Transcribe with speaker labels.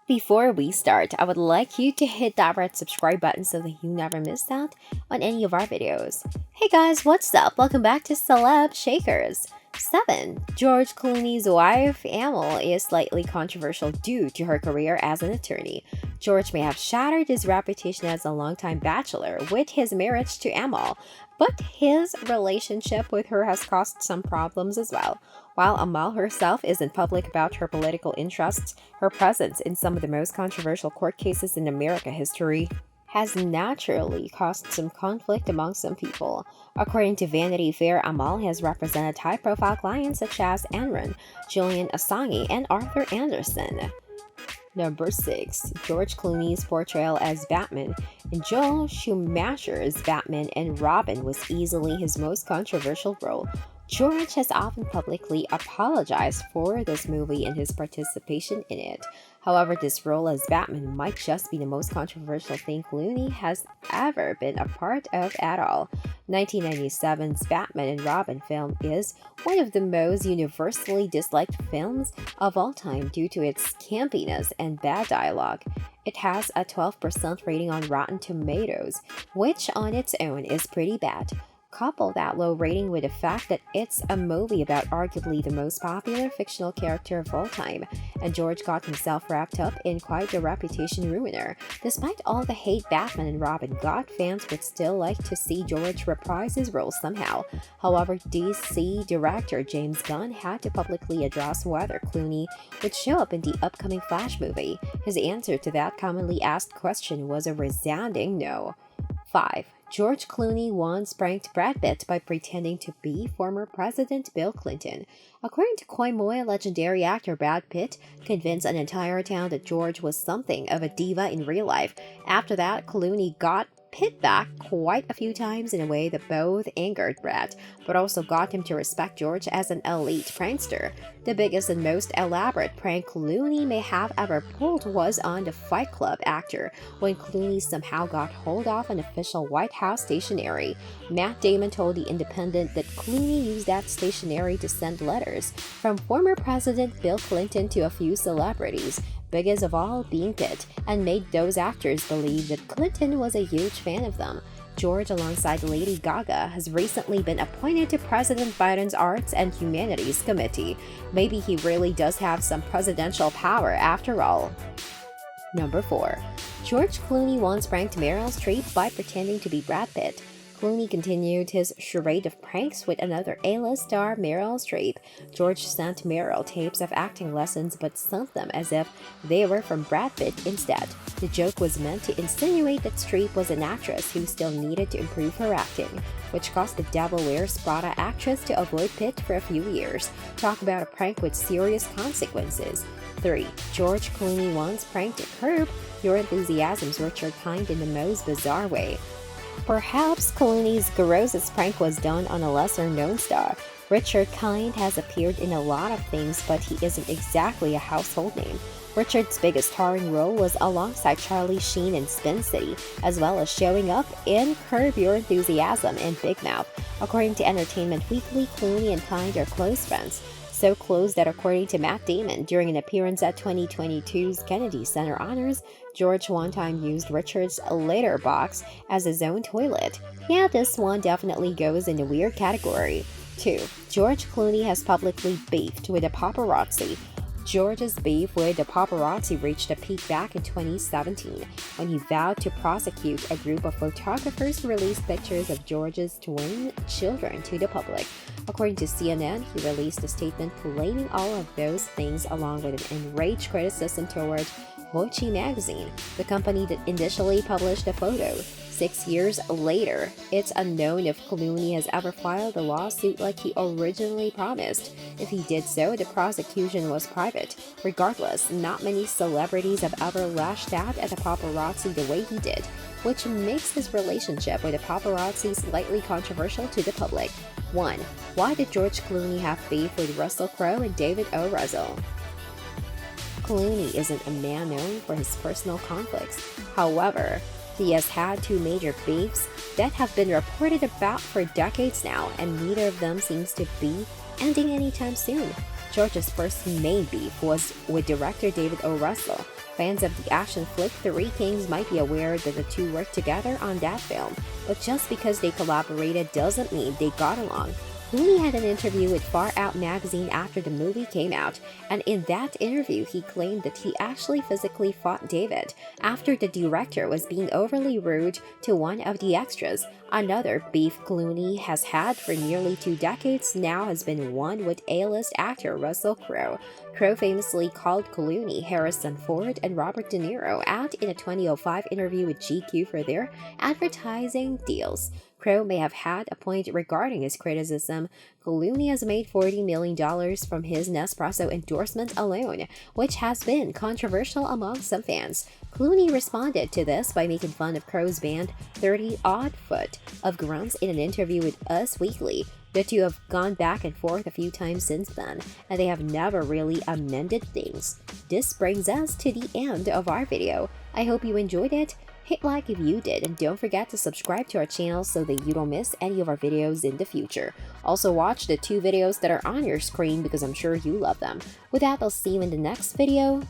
Speaker 1: Before we start, I would like you to hit that red subscribe button so that you never miss out on any of our videos. Hey guys, what's up? Welcome back to Celeb Shakers. 7. George Clooney's wife, Amal, is slightly controversial due to her career as an attorney. George may have shattered his reputation as a longtime bachelor with his marriage to Amal, but his relationship with her has caused some problems as well. While Amal herself isn't public about her political interests, her presence in some of the most controversial court cases in American history has naturally caused some conflict among some people. According to Vanity Fair, Amal has represented high-profile clients such as Enron, Julian Assange, and Arthur Anderson. Number 6. George Clooney's portrayal as Batman in Joel Schumacher's Batman and Robin was easily his most controversial role. George has often publicly apologized for this movie and his participation in it. However, this role as Batman might just be the most controversial thing Clooney has ever been a part of at all. 1997's Batman and Robin film is one of the most universally disliked films of all time due to its campiness and bad dialogue. It has a 12% rating on Rotten Tomatoes, which on its own is pretty bad. Couple that low rating with the fact that it's a movie about arguably the most popular fictional character of all time, and George got himself wrapped up in quite the reputation ruiner. Despite all the hate Batman and Robin got, fans would still like to see George reprise his role somehow. However, DC director James Gunn had to publicly address whether Clooney would show up in the upcoming Flash movie. His answer to that commonly asked question was a resounding no. 5. George Clooney once pranked Brad Pitt by pretending to be former President Bill Clinton. According to Koi Moy, legendary actor Brad Pitt convinced an entire town that George was something of a diva in real life. After that, Clooney got Pitt back quite a few times in a way that both angered Brad, but also got him to respect George as an elite prankster. The biggest and most elaborate prank Clooney may have ever pulled was on the Fight Club actor, when Clooney somehow got hold of an official White House stationery. Matt Damon told The Independent that Clooney used that stationery to send letters from former President Bill Clinton to a few celebrities, biggest of all being Pitt, and made those actors believe that Clinton was a huge fan of them. George, alongside Lady Gaga, has recently been appointed to President Biden's Arts and Humanities Committee. Maybe he really does have some presidential power after all. Number 4. George Clooney once pranked Meryl Streep by pretending to be Brad Pitt. Clooney continued his charade of pranks with another A-list star, Meryl Streep. George sent Meryl tapes of acting lessons but sent them as if they were from Brad Pitt instead. The joke was meant to insinuate that Streep was an actress who still needed to improve her acting, which caused the Devil Wears Prada actress to avoid Pitt for a few years. Talk about a prank with serious consequences. 3. George Clooney once pranked Curb Your Enthusiasm's Richard Kind in the most bizarre way. Perhaps Clooney's grossest prank was done on a lesser-known star. Richard Kind has appeared in a lot of things, but he isn't exactly a household name. Richard's biggest starring role was alongside Charlie Sheen in Spin City, as well as showing up in Curb Your Enthusiasm and Big Mouth. According to Entertainment Weekly, Clooney and Kind are close friends. So close that according to Matt Damon, during an appearance at 2022's Kennedy Center Honors, George one time used Richard's litter box as his own toilet. Yeah, this one definitely goes in the weird category. 2. George Clooney has publicly beefed with the paparazzi. George's beef with the paparazzi reached a peak back in 2017 when he vowed to prosecute a group of photographers who released pictures of George's twin children to the public. According to CNN, he released a statement claiming all of those things along with an enraged criticism toward Mochi magazine, the company that initially published the photo. 6 years later, it's unknown if Clooney has ever filed a lawsuit like he originally promised. If he did so, the prosecution was private. Regardless, not many celebrities have ever lashed out at the paparazzi the way he did, which makes his relationship with the paparazzi slightly controversial to the public. 1. Why did George Clooney have beef with Russell Crowe and David O. Russell? Clooney isn't a man known for his personal conflicts. However, he has had two major beefs that have been reported about for decades now, and neither of them seems to be ending anytime soon. George's first main beef was with director David O. Russell. Fans of the action flick Three Kings might be aware that the two worked together on that film, but just because they collaborated doesn't mean they got along. Clooney had an interview with Far Out magazine after the movie came out, and in that interview he claimed that he actually physically fought David after the director was being overly rude to one of the extras. Another beef Clooney has had for nearly 2 decades now has been one with A-list actor Russell Crowe. Crowe famously called Clooney, Harrison Ford, and Robert De Niro out in a 2005 interview with GQ for their advertising deals. Crowe may have had a point regarding his criticism. Clooney has made $40 million from his Nespresso endorsement alone, which has been controversial among some fans. Clooney responded to this by making fun of Crowe's band 30 Odd Foot of Grunts in an interview with Us Weekly. The two have gone back and forth a few times since then, and they have never really amended things. This brings us to the end of our video. I hope you enjoyed it. Hit like if you did, and don't forget to subscribe to our channel so that you don't miss any of our videos in the future. Also watch the 2 videos that are on your screen because I'm sure you love them. With that, I'll see you in the next video.